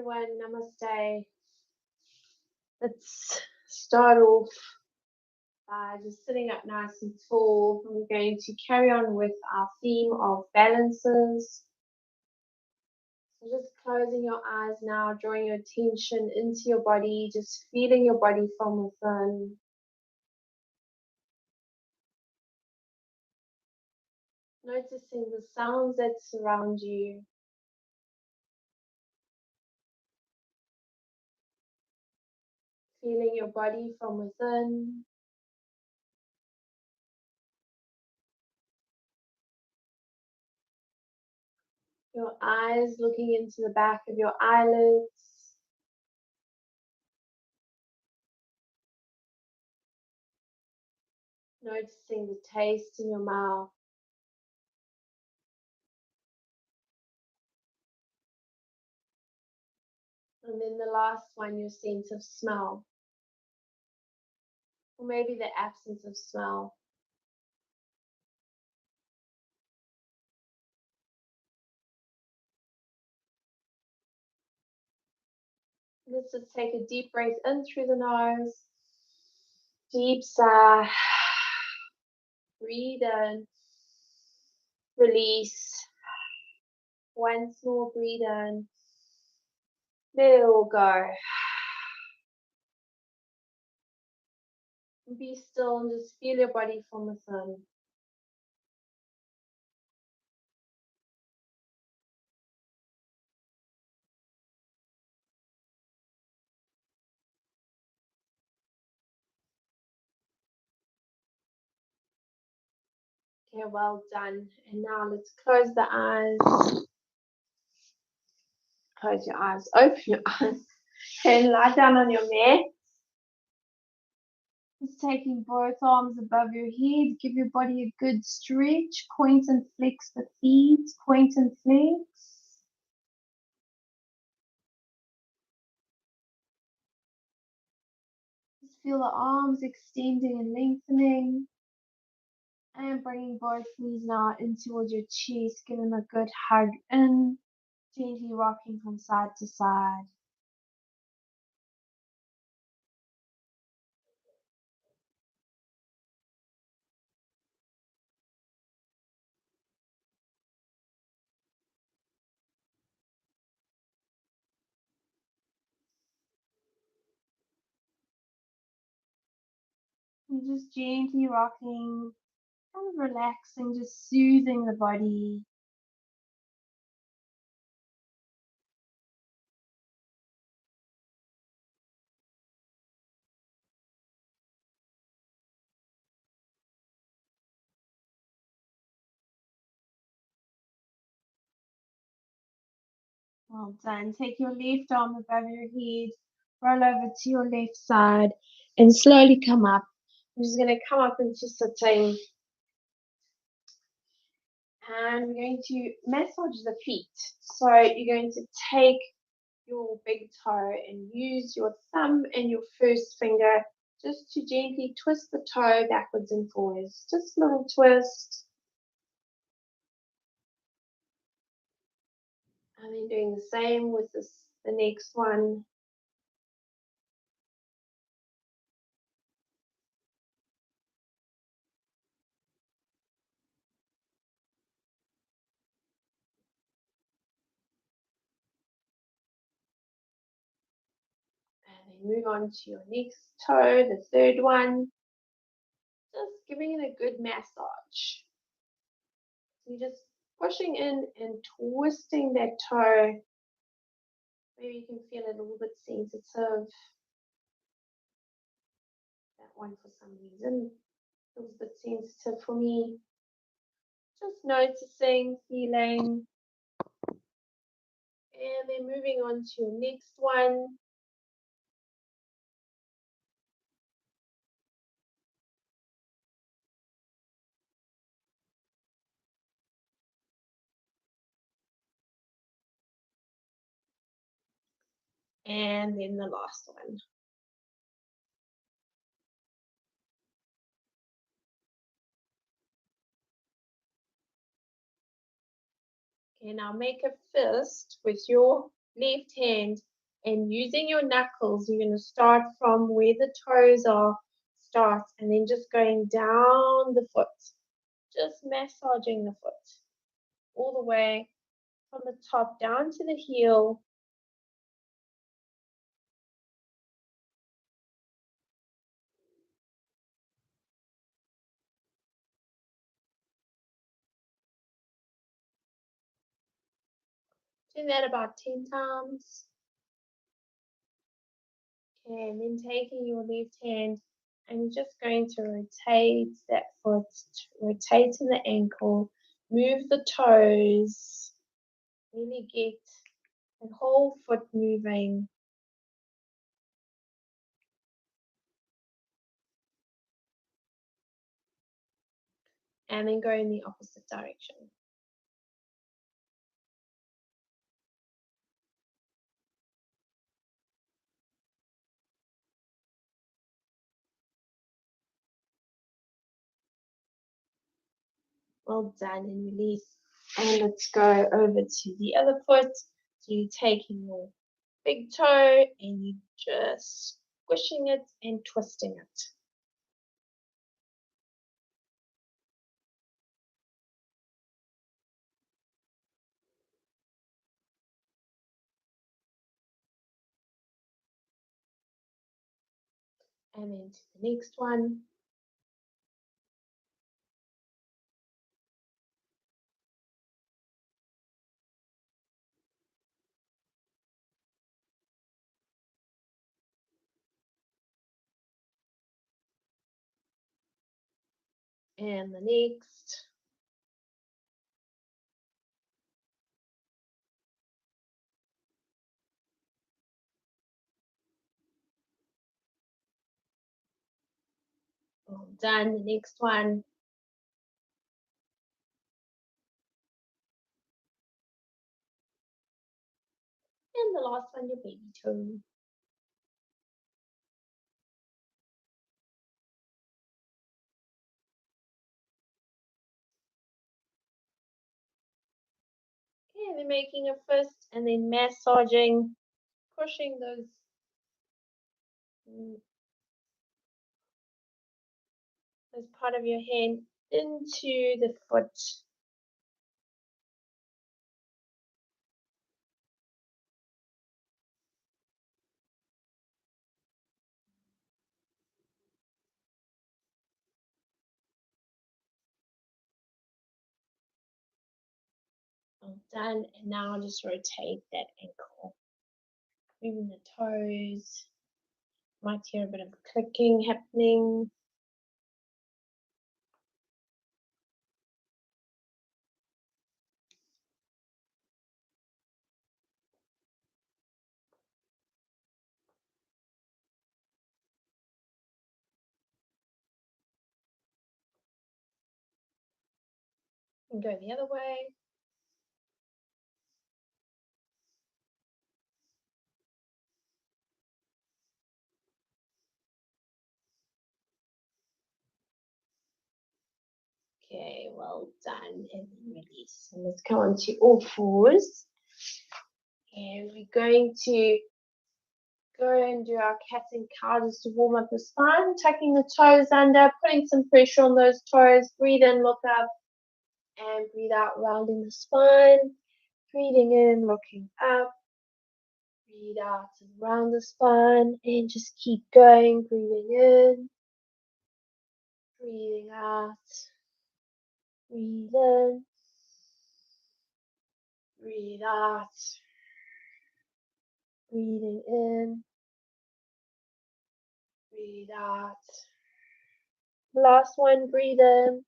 everyone, namaste. Let's start off by just sitting up nice and tall. We're going to carry on with our theme of balances. So just closing your eyes now, drawing your attention into your body, just feeling your body from within. Noticing the sounds that surround you. Feeling your body from within. Your eyes looking into the back of your eyelids. Noticing the taste in your mouth. And then the last one, your sense of smell. Or maybe the absence of smell. Let's just take a deep breath in through the nose. Deep sigh. Breathe in. Release. Once more, breathe in. Let it all go. Be still and just feel your body from within. Okay, well done. And now let's close the eyes. Close your eyes. Open your eyes. Okay, lie down on your mat. Just taking both arms above your head. Give your body a good stretch. Point and flex the feet. Point and flex. Just feel the arms extending and lengthening. And bringing both knees now in towards your chest. Give them a good hug in. Gently rocking from side to side. And just gently rocking, kind of relaxing, just soothing the body. Well done. Take your left arm above your head, roll over to your left side, and slowly come up. I'm just going to come up into sitting. And we're going to massage the feet. So you're going to take your big toe and use your thumb and your first finger just to gently twist the toe backwards and forwards. Just a little twist. And then doing the same with the next one. And then move on to your next toe, the third one. Just giving it a good massage. You're just pushing in and twisting that toe. Maybe you can feel it a little bit sensitive. That one for some reason feels a bit sensitive for me. Just noticing, feeling. And then moving on to your next one. And then the last one. Okay, now make a fist with your left hand And using your knuckles, you're going to start from where the toes are, and then just going down the foot, just massaging the foot all the way from the top down to the heel. Do that about 10 times. Okay, and then taking your left hand and you're just going to rotate that foot, rotating the ankle, move the toes, really get the whole foot moving. And then go in the opposite direction. Well done, and release. And let's go over to the other foot. So you're taking your big toe and you're just squishing it and twisting it. And then to the next one. And the next. Well done, the next one. And the last one, your baby toe. Okay, and then making a fist and then massaging, pushing those part of your hand into the foot. Well done. And now just rotate that ankle. Moving the toes. Might hear a bit of clicking happening. And go the other way. Okay, well done. And then release. And let's come on to all fours. And we're going to go and do our cat and cow just to warm up the spine, tucking the toes under, putting some pressure on those toes. Breathe in, look up, and breathe out, rounding the spine. Breathing in, looking up. Breathe out and round the spine, and just keep going. Breathing in, breathing out. Breathe in, breathe out. Breathing in, breathe out. Last one, breathe in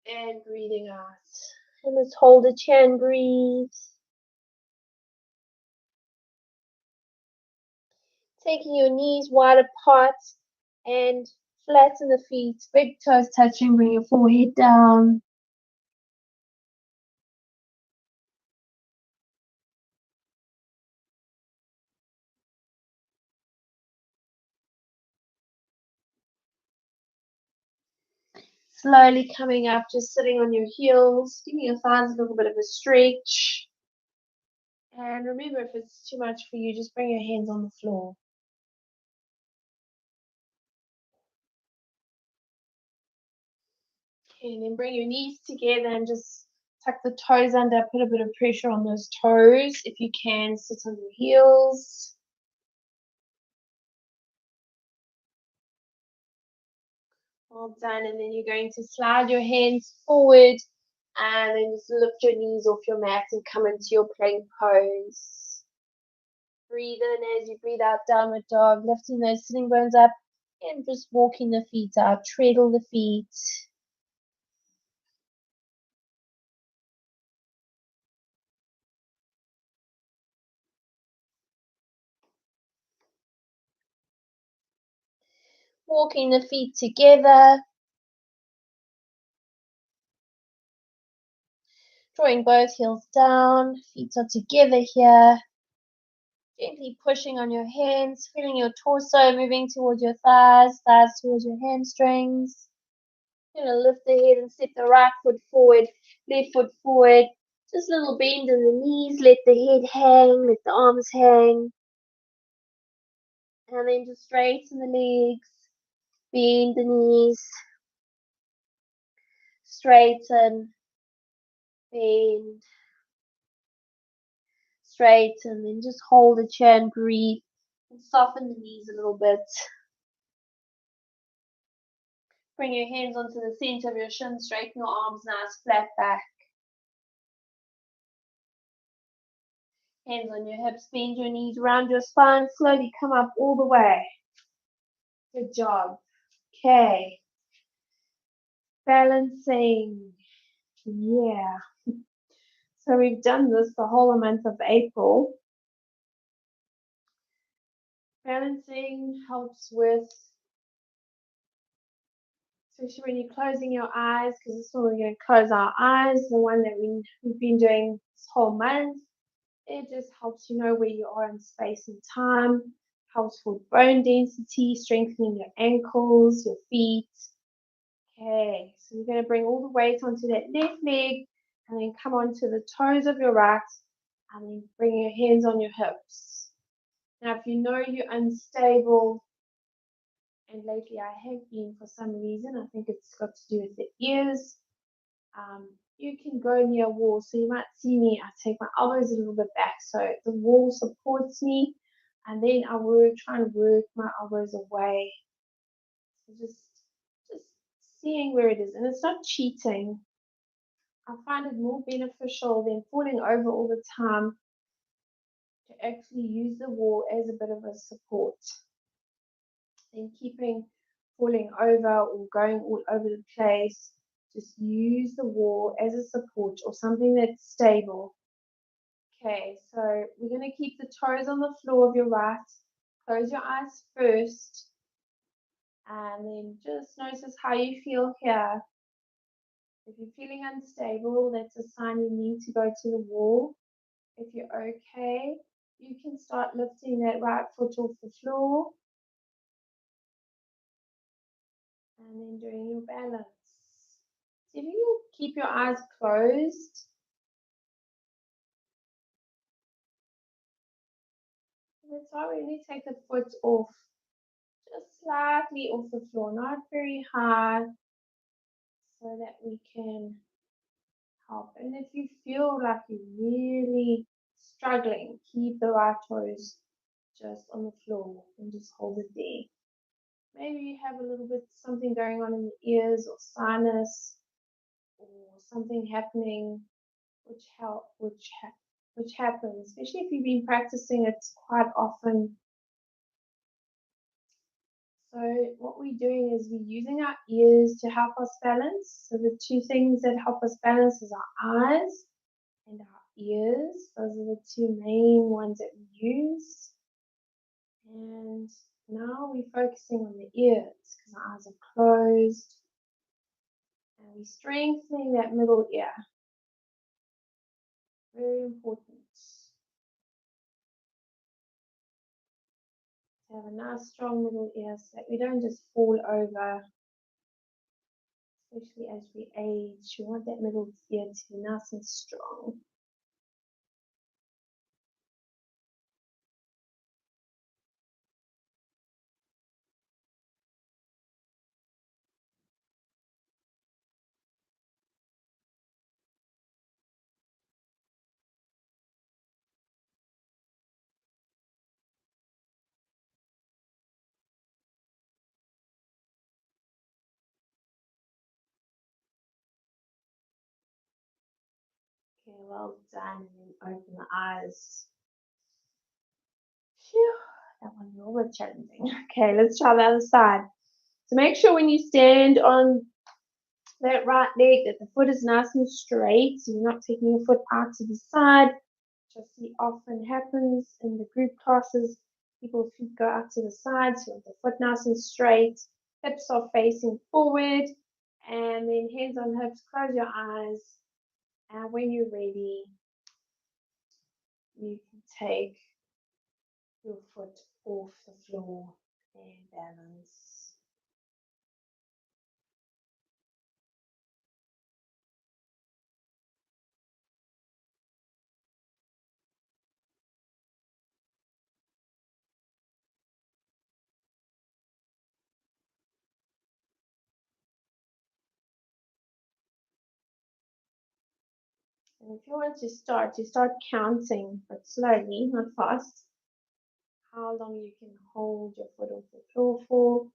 and breathing out. And let's hold the chin, breathe. Taking your knees wide apart and flatten the feet, big toes touching, bring your forehead down. Slowly coming up, just sitting on your heels, giving your thighs a little bit of a stretch. And remember, if it's too much for you, just bring your hands on the floor. Okay, and then bring your knees together and just tuck the toes under, put a bit of pressure on those toes. If you can, sit on your heels. Well done. And then you're going to slide your hands forward and then just lift your knees off your mat and come into your plank pose. Breathe in as you breathe out, downward dog, lifting those sitting bones up and just walking the feet out, treadle the feet. Walking the feet together. Drawing both heels down, feet are together here. Gently pushing on your hands, feeling your torso moving towards your thighs, thighs towards your hamstrings. You're going to lift the head and step the right foot forward, left foot forward. Just a little bend in the knees, let the head hang, let the arms hang. And then just straighten the legs, bend the knees, straighten, bend, straighten, then just hold the chair and breathe. And soften the knees a little bit. Bring your hands onto the center of your shin, straighten your arms nice, flat back. Hands on your hips, bend your knees around your spine, slowly come up all the way. Good job. Okay. Balancing. Yeah. So we've done this the whole month of April. Balancing helps with, especially when you're closing your eyes, because this one we're going to close our eyes, the one that we've been doing this whole month. It just helps you know where you are in space and time, helps with bone density, strengthening your ankles, your feet. Okay, so you're going to bring all the weight onto that left leg and then come onto the toes of your right and then bring your hands on your hips. Now, if you know you're unstable, and lately I have been for some reason, I think it's got to do with the ears, you can go near a wall. So you might see me, I take my elbows a little bit back so the wall supports me, and then I will try and work my elbows away. So just seeing where it is, and it's not cheating. I find it more beneficial than falling over all the time to actually use the wall as a bit of a support than keeping falling over or going all over the place. Just use the wall as a support or something that's stable. Okay, so we're going to keep the toes on the floor of your right. Close your eyes first. And then just notice how you feel here. If you're feeling unstable, that's a sign you need to go to the wall. If you're okay, you can start lifting that right foot off the floor. And then doing your balance. So if you keep your eyes closed, that's why we only take the foot off, just slightly off the floor, not very high, so that we can help. And if you feel like you're really struggling, keep the right toes just on the floor and just hold it there. Maybe you have a little bit something going on in the ears or sinus or something happening which happens, especially if you've been practicing it quite often. So what we're doing is we're using our ears to help us balance. So the two things that help us balance is our eyes and our ears. Those are the two main ones that we use. And now we're focusing on the ears because our eyes are closed. And we're strengthening that middle ear. Very important. To have a nice strong middle ear so that we don't just fall over, especially as we age. We want that middle ear to be nice and strong. Okay, well done. And then open the eyes. Phew, that one's a little bit challenging. Okay, let's try the other side. So make sure when you stand on that right leg that the foot is nice and straight, so you're not taking your foot out to the side, which I see often happens in the group classes. People's feet go out to the side, so the foot nice and straight, hips are facing forward, and then hands on hips, close your eyes, and when you're ready, you can take your foot off the floor and balance. And if you want to start counting, but slowly, not fast, how long you can hold your foot off the floor for.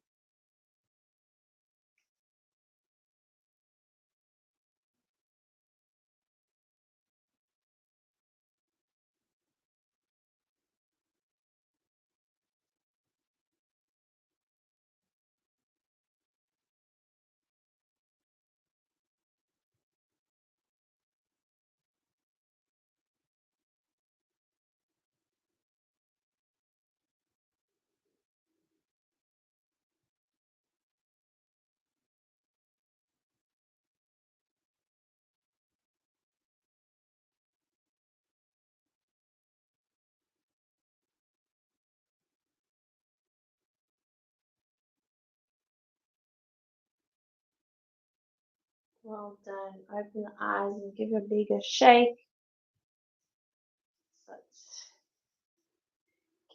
Well done. Open the eyes and give a bigger shake.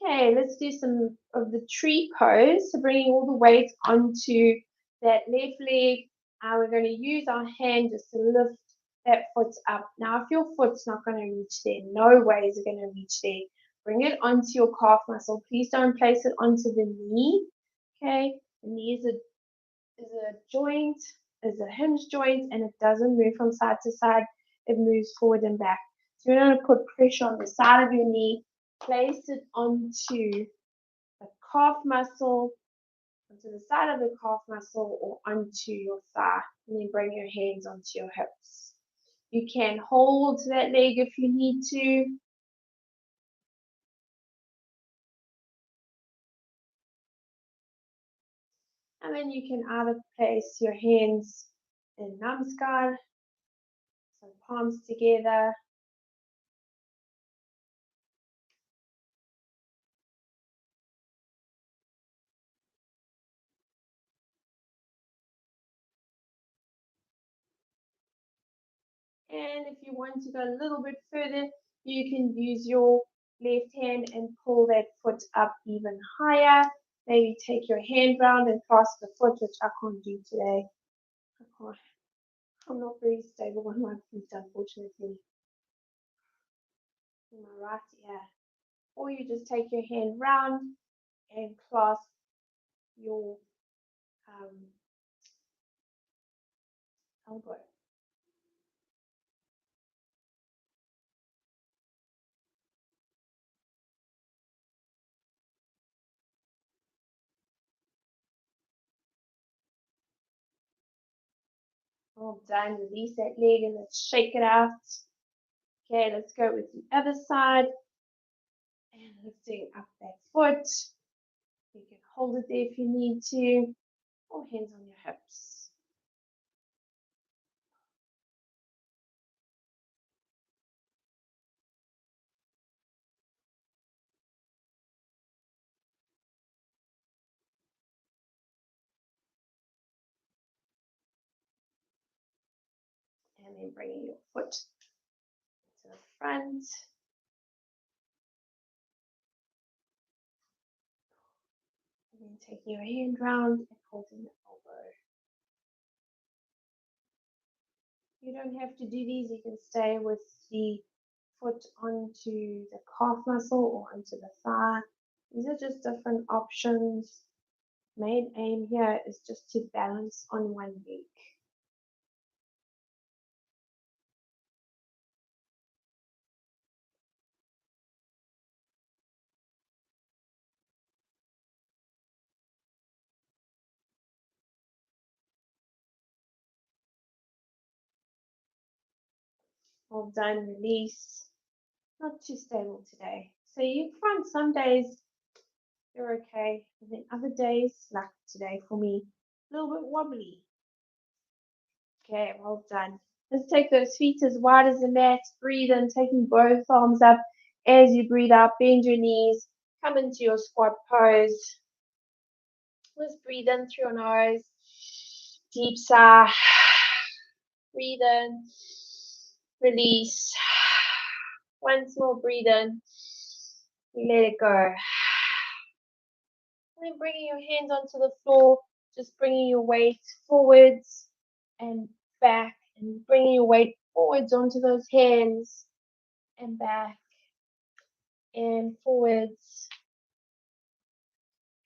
Okay, let's do some of the tree pose. So bringing all the weight onto that left leg. We're going to use our hand just to lift that foot up. Now, if your foot's not going to reach there, no way is it going to reach there. Bring it onto your calf muscle. Please don't place it onto the knee. Okay, the knee is a joint, is a hinge joint, and it doesn't move from side to side. It moves forward and back. So you're going to put pressure on the side of your knee, place it onto the calf muscle, onto the side of the calf muscle, or onto your thigh, and then bring your hands onto your hips. You can hold that leg if you need to. And then you can either place your hands in Namaskar, so palms together. And if you want to go a little bit further, you can use your left hand and pull that foot up even higher. Maybe take your hand round and clasp the foot, which I can't do today. I'm not very stable on my feet, unfortunately. In my right ear. Or you just take your hand round and clasp your elbow. All done. Release that leg and let's shake it out. Okay, let's go with the other side. And lifting up that foot. You can hold it there if you need to, or hands on your hips. And then bringing your foot to the front. And then taking your hand round and holding the elbow. You don't have to do these. You can stay with the foot onto the calf muscle or onto the thigh. These are just different options. Main aim here is just to balance on one leg. Well done, release. Not too stable today. So you find some days you're okay, and then other days, like today for me, a little bit wobbly. Okay, well done. Let's take those feet as wide as the mat. Breathe in, taking both arms up. As you breathe out, bend your knees. Come into your squat pose. Let's breathe in through your nose. Deep sigh. Breathe in. Release. Once more, breathe in. Let it go. And then bringing your hands onto the floor, just bringing your weight forwards and back, and bringing your weight forwards onto those hands and back and forwards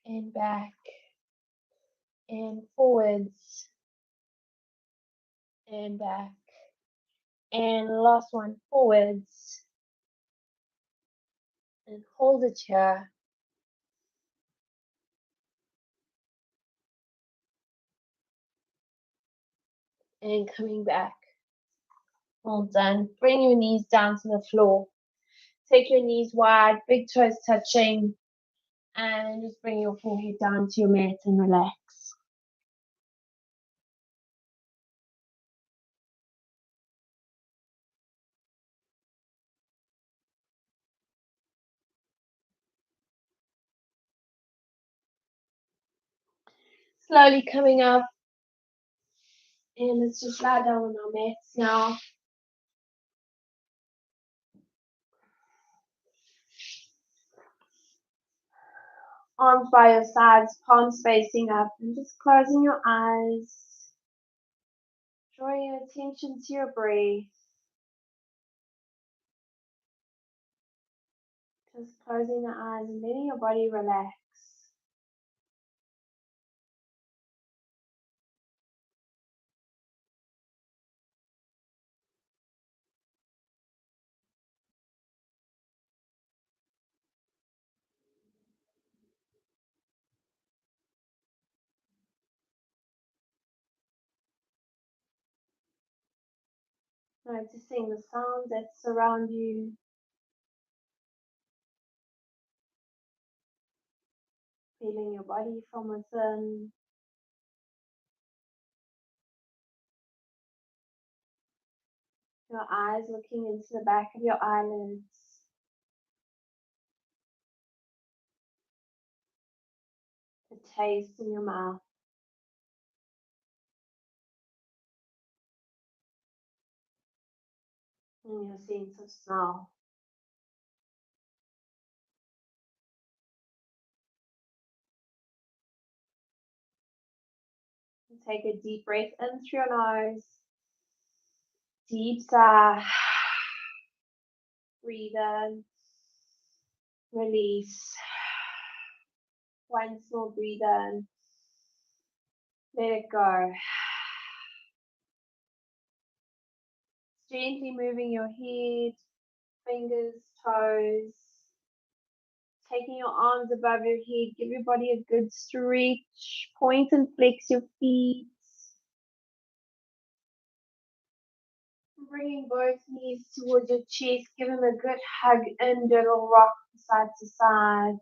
and back and forwards and back. And last one, forwards, and hold it here. And coming back. Well done. Bring your knees down to the floor. Take your knees wide, big toes touching, and just bring your forehead down to your mat and relax. Slowly coming up, and let's just lie down on our mats now. Arms by your sides, palms facing up, and just closing your eyes. Drawing your attention to your breath. Just closing the eyes and letting your body relax. Noticing the sounds that surround you. Feeling your body from within. Your eyes looking into the back of your eyelids. The taste in your mouth. And your sense of smell. And take a deep breath in through your nose. Deep sigh. Breathe in. Release. Once more, breathe in. Let it go. Gently moving your head, fingers, toes. Taking your arms above your head. Give your body a good stretch. Point and flex your feet. Bringing both knees towards your chest. Give them a good hug in. Little rock side to side.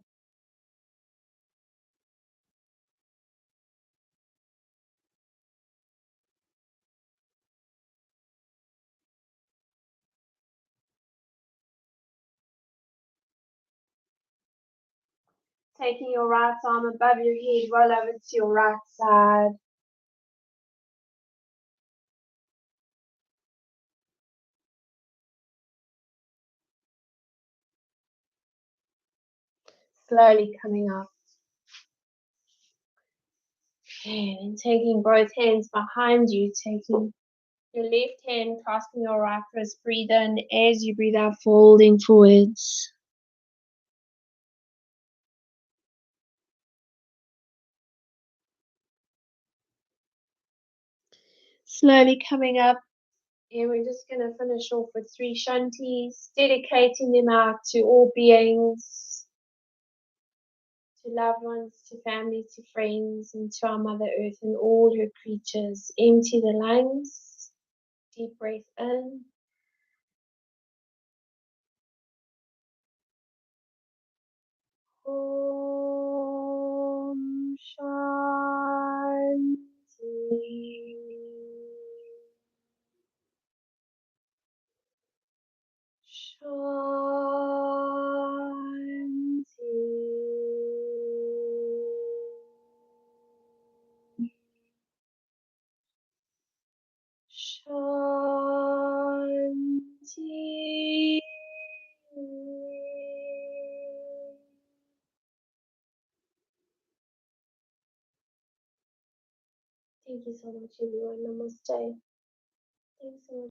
Taking your right arm above your head, roll over to your right side. Slowly coming up. Okay, and taking both hands behind you, taking your left hand, clasping your right wrist. Breathe in. As you breathe out, folding forwards. Slowly coming up. And we're just going to finish off with 3 shantis, dedicating them out to all beings, to loved ones, to family, to friends, and to our Mother Earth and all her creatures. Empty the lungs. Deep breath in. Om Shanti. Shanti. Shanti. Thank you so much, everyone. Namaste. Thanks so much.